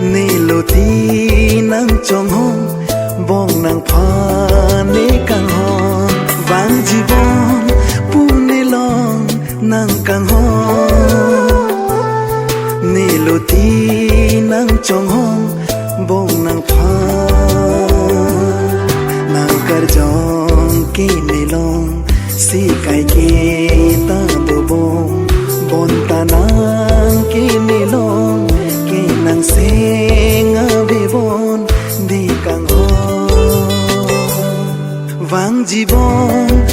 Niloti nang chong hong bong nang pha ne kang hong vang jibon pune long nang kang hong Niloti nang chong hong bong nang pha nang kar jong ki nilong si kai ki ta do bong bon ta nang ki nilong ki nang sing be bon di kang ho vang jibon